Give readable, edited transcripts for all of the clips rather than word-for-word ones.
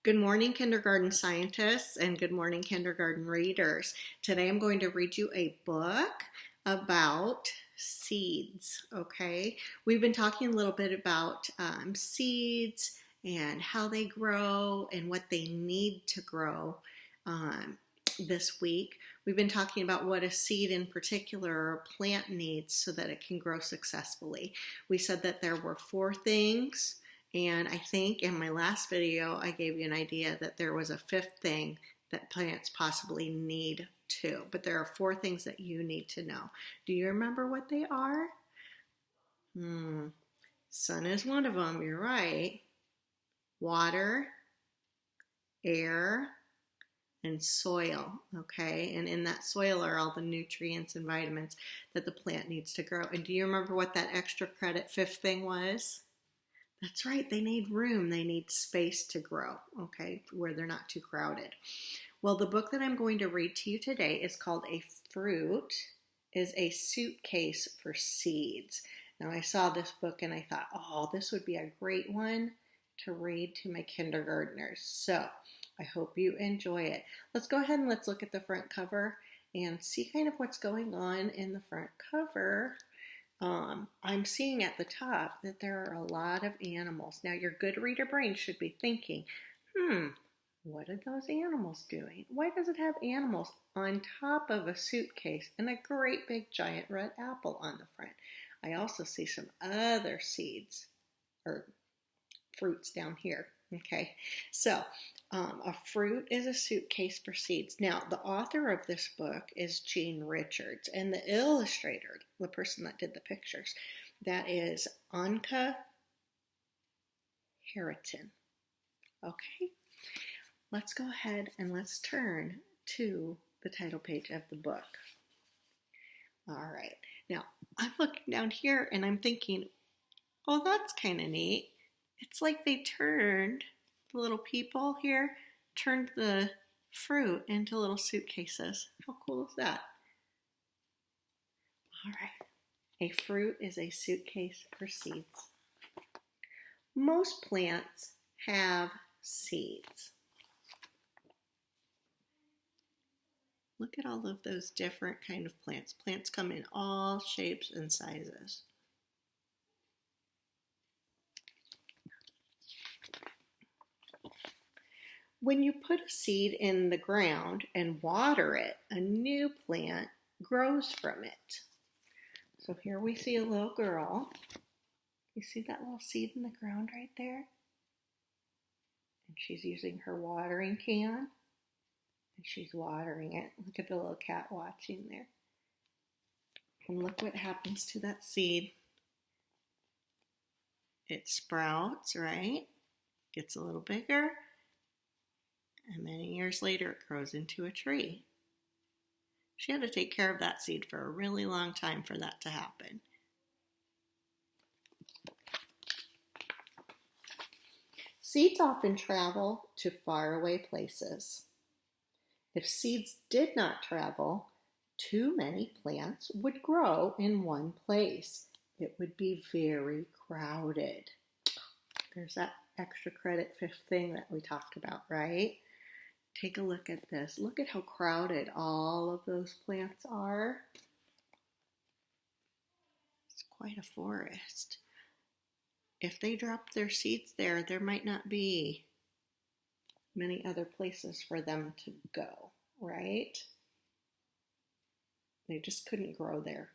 Good morning, kindergarten scientists, and good morning, kindergarten readers. Today I'm going to read you a book about seeds, okay? We've been talking a little bit about seeds and how they grow and what they need to grow this week. We've been talking about what a seed in particular or a plant needs so that it can grow successfully. We said that there were 4 things. And I think in my last video, I gave you an idea that there was a 5th thing that plants possibly need too. But there are 4 things that you need to know. Do you remember what they are? Sun is one of them, you're right. Water, air, and soil, okay? And in that soil are all the nutrients and vitamins that the plant needs to grow. And do you remember what that extra credit 5th thing was? That's right, they need room, they need space to grow, okay, where they're not too crowded. Well, the book that I'm going to read to you today is called A Fruit is a Suitcase for Seeds. Now, I saw this book and I thought, oh, this would be a great one to read to my kindergartners. So, I hope you enjoy it. Let's go ahead and let's look at the front cover and see kind of what's going on in the front cover. I'm seeing at the top that there are a lot of animals. Now, your good reader brain should be thinking, what are those animals doing? Why does it have animals on top of a suitcase and a great big giant red apple on the front? I also see some other seeds or fruits down here. Okay, so a fruit is a suitcase for seeds. Now, the author of this book is Jean Richards, and the illustrator, the person that did the pictures, that is Anka Harriton. Okay, let's go ahead and let's turn to the title page of the book. All right, now I'm looking down here and I'm thinking, oh, that's kind of neat. It's like they turned the little people here, turned the fruit into little suitcases. How cool is that? All right. A fruit is a suitcase for seeds. Most plants have seeds. Look at all of those different kind of plants. Plants come in all shapes and sizes. When you put a seed in the ground and water it, a new plant grows from it. So here we see a little girl. You see that little seed in the ground right there? And she's using her watering can. And she's watering it. Look at the little cat watching there. And look what happens to that seed. It sprouts, right? Gets a little bigger. And many years later, it grows into a tree. She had to take care of that seed for a really long time for that to happen. Seeds often travel to faraway places. If seeds did not travel, too many plants would grow in one place. It would be very crowded. There's that extra credit 5th thing that we talked about, right? Take a look at this. Look at how crowded all of those plants are. It's quite a forest. If they drop their seeds there, there might not be many other places for them to go, right? They just couldn't grow there.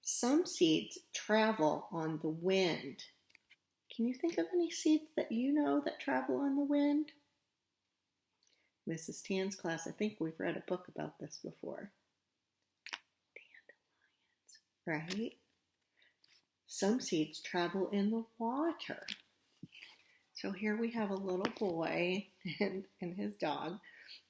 Some seeds travel on the wind. Can you think of any seeds that you know that travel on the wind? Mrs. Tan's class, I think we've read a book about this before. Dandelions, right? Some seeds travel in the water. So here we have a little boy and his dog,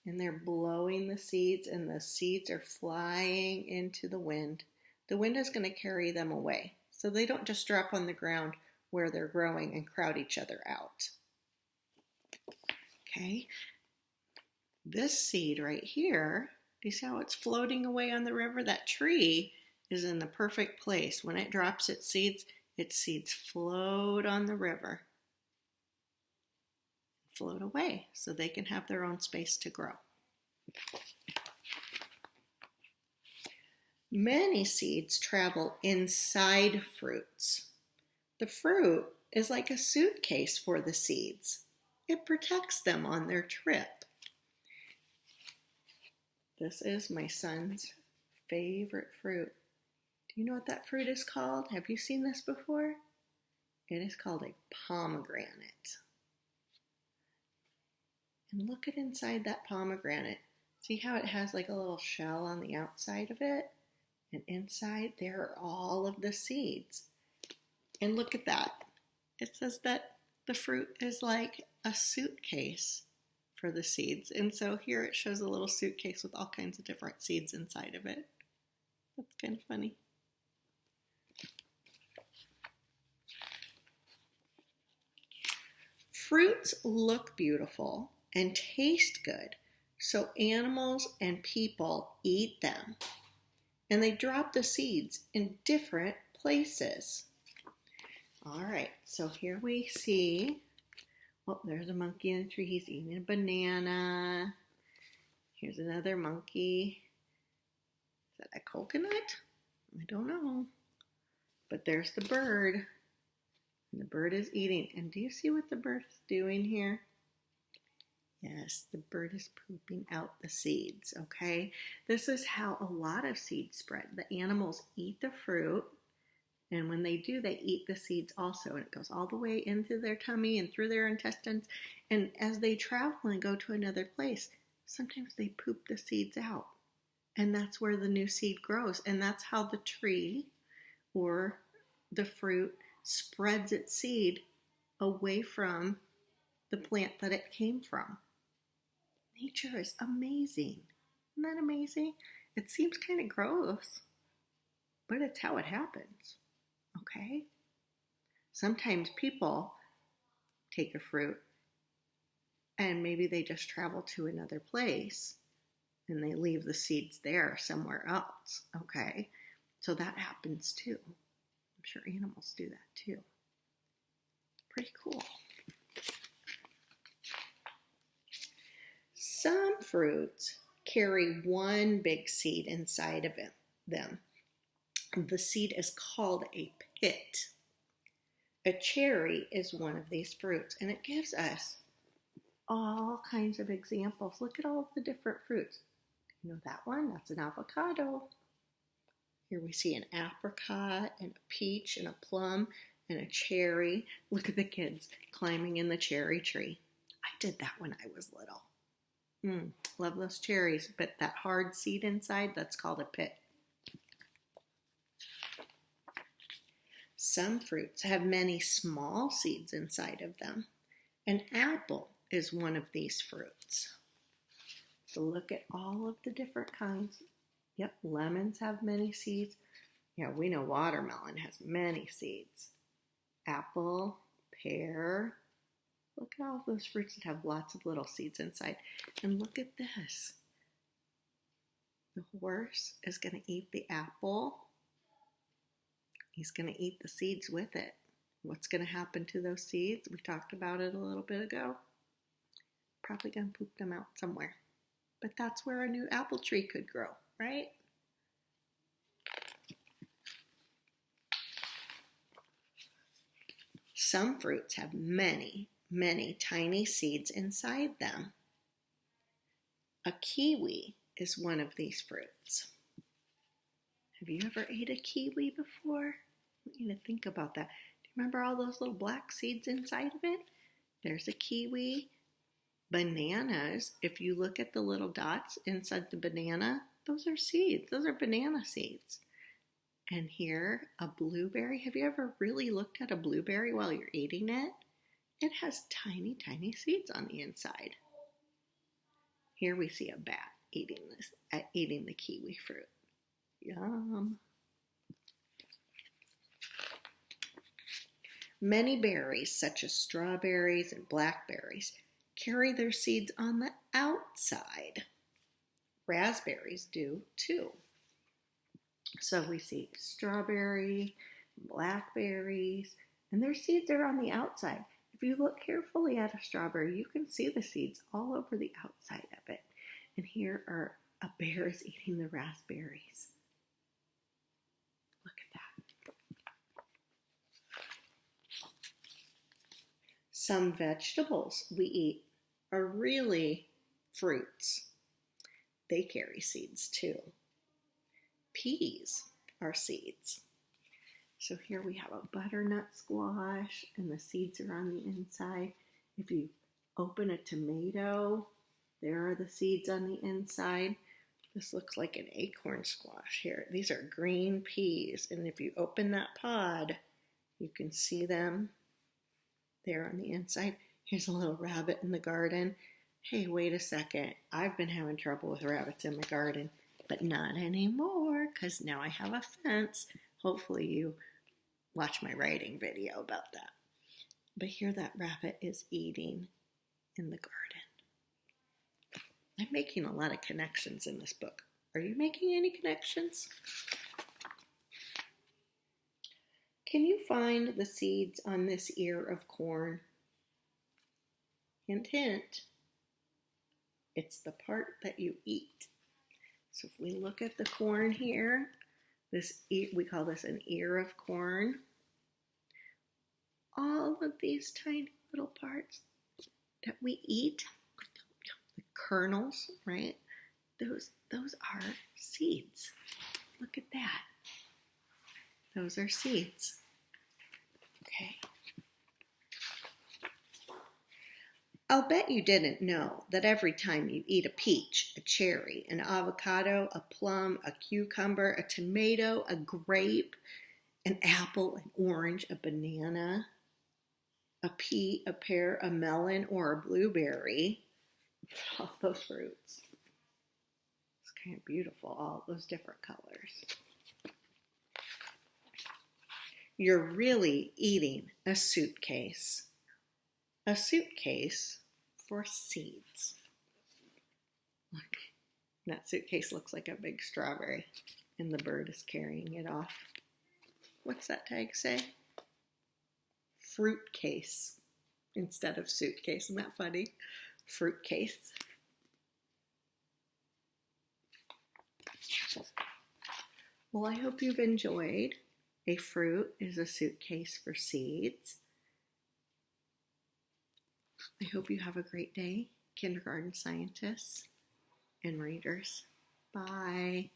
and they're blowing the seeds, and the seeds are flying into the wind. The wind is going to carry them away, so they don't just drop on the ground where they're growing and crowd each other out. Okay, this seed right here, do you see how it's floating away on the river? That tree is in the perfect place. When it drops its seeds, its seeds float on the river, float away so they can have their own space to grow. Many seeds travel inside fruits. The fruit is like a suitcase for the seeds. It protects them on their trip. This is my son's favorite fruit. Do you know what that fruit is called? Have you seen this before? It is called a pomegranate. And look at inside that pomegranate. See how it has like a little shell on the outside of it? And inside there are all of the seeds. And look at that. It says that the fruit is like a suitcase for the seeds. And so here it shows a little suitcase with all kinds of different seeds inside of it. That's kind of funny. Fruits look beautiful and taste good, so animals and people eat them. And they drop the seeds in different places. All right, so here we see, oh, there's a monkey in the tree. He's eating a banana. Here's another monkey. Is that a coconut? I don't know. But there's the bird. And the bird is eating. And do you see what the bird is doing here? Yes, the bird is pooping out the seeds, okay? This is how a lot of seeds spread. The animals eat the fruit, and when they do, they eat the seeds also, and it goes all the way into their tummy and through their intestines, and as they travel and go to another place, sometimes they poop the seeds out, and that's where the new seed grows, and that's how the tree or the fruit spreads its seed away from the plant that it came from. Nature is amazing. Isn't that amazing? It seems kind of gross, but it's how it happens, okay? Sometimes people take a fruit and maybe they just travel to another place and they leave the seeds there somewhere else, okay? So that happens too. I'm sure animals do that too. Pretty cool. Some fruits carry one big seed inside of them. The seed is called a pit. A cherry is one of these fruits, and it gives us all kinds of examples. Look at all of the different fruits. You know that one? That's an avocado. Here we see an apricot and a peach and a plum and a cherry. Look at the kids climbing in the cherry tree. I did that when I was little. Love those cherries, but that hard seed inside, that's called a pit. Some fruits have many small seeds inside of them. An apple is one of these fruits. So look at all of the different kinds. Yep, lemons have many seeds. Yeah, we know watermelon has many seeds. Apple, pear. Look at all those fruits that have lots of little seeds inside. And look at this. The horse is going to eat the apple. He's going to eat the seeds with it. What's going to happen to those seeds? We talked about it a little bit ago. Probably going to poop them out somewhere. But that's where a new apple tree could grow, right? Some fruits have many tiny seeds inside them. A kiwi is one of these fruits. Have you ever ate a kiwi before? I want you to think about that. Do you remember all those little black seeds inside of it? There's a kiwi. Bananas, if you look at the little dots inside the banana, those are seeds. Those are banana seeds. And here, a blueberry. Have you ever really looked at a blueberry while you're eating it? It has tiny seeds on the inside. Here we see a bat eating the kiwi fruit. Yum. Many berries, such as strawberries and blackberries, carry their seeds on the outside. Raspberries do too. So we see strawberry, blackberries, and their seeds are on the outside. If you look carefully at a strawberry, you can see the seeds all over the outside of it. And here are a bear is eating the raspberries. Look at that. Some vegetables we eat are really fruits. They carry seeds too. Peas are seeds. So here we have a butternut squash and the seeds are on the inside. If you open a tomato, there are the seeds on the inside. This looks like an acorn squash here. These are green peas, and if you open that pod, you can see them there on the inside. Here's a little rabbit in the garden. Hey, wait a second. I've been having trouble with rabbits in my garden, but not anymore because now I have a fence. Hopefully you watch my writing video about that. But here that rabbit is eating in the garden. I'm making a lot of connections in this book. Are you making any connections? Can you find the seeds on this ear of corn? Hint, hint. It's the part that you eat. So if we look at the corn here, we call this an ear of corn. All of these tiny little parts that we eat, the kernels, right? Those are seeds. Look at that. Those are seeds. Okay. I'll bet you didn't know that every time you eat a peach, a cherry, an avocado, a plum, a cucumber, a tomato, a grape, an apple, an orange, a banana, a pea, a pear, a melon, or a blueberry, all those fruits. It's kind of beautiful, all those different colors. You're really eating a suitcase. A suitcase for seeds. Look, that suitcase looks like a big strawberry, and the bird is carrying it off. What's that tag say? Fruit case instead of suitcase. Isn't that funny? Fruit case. Well, I hope you've enjoyed A Fruit is a Suitcase for Seeds. I hope you have a great day, kindergarten scientists and readers. Bye.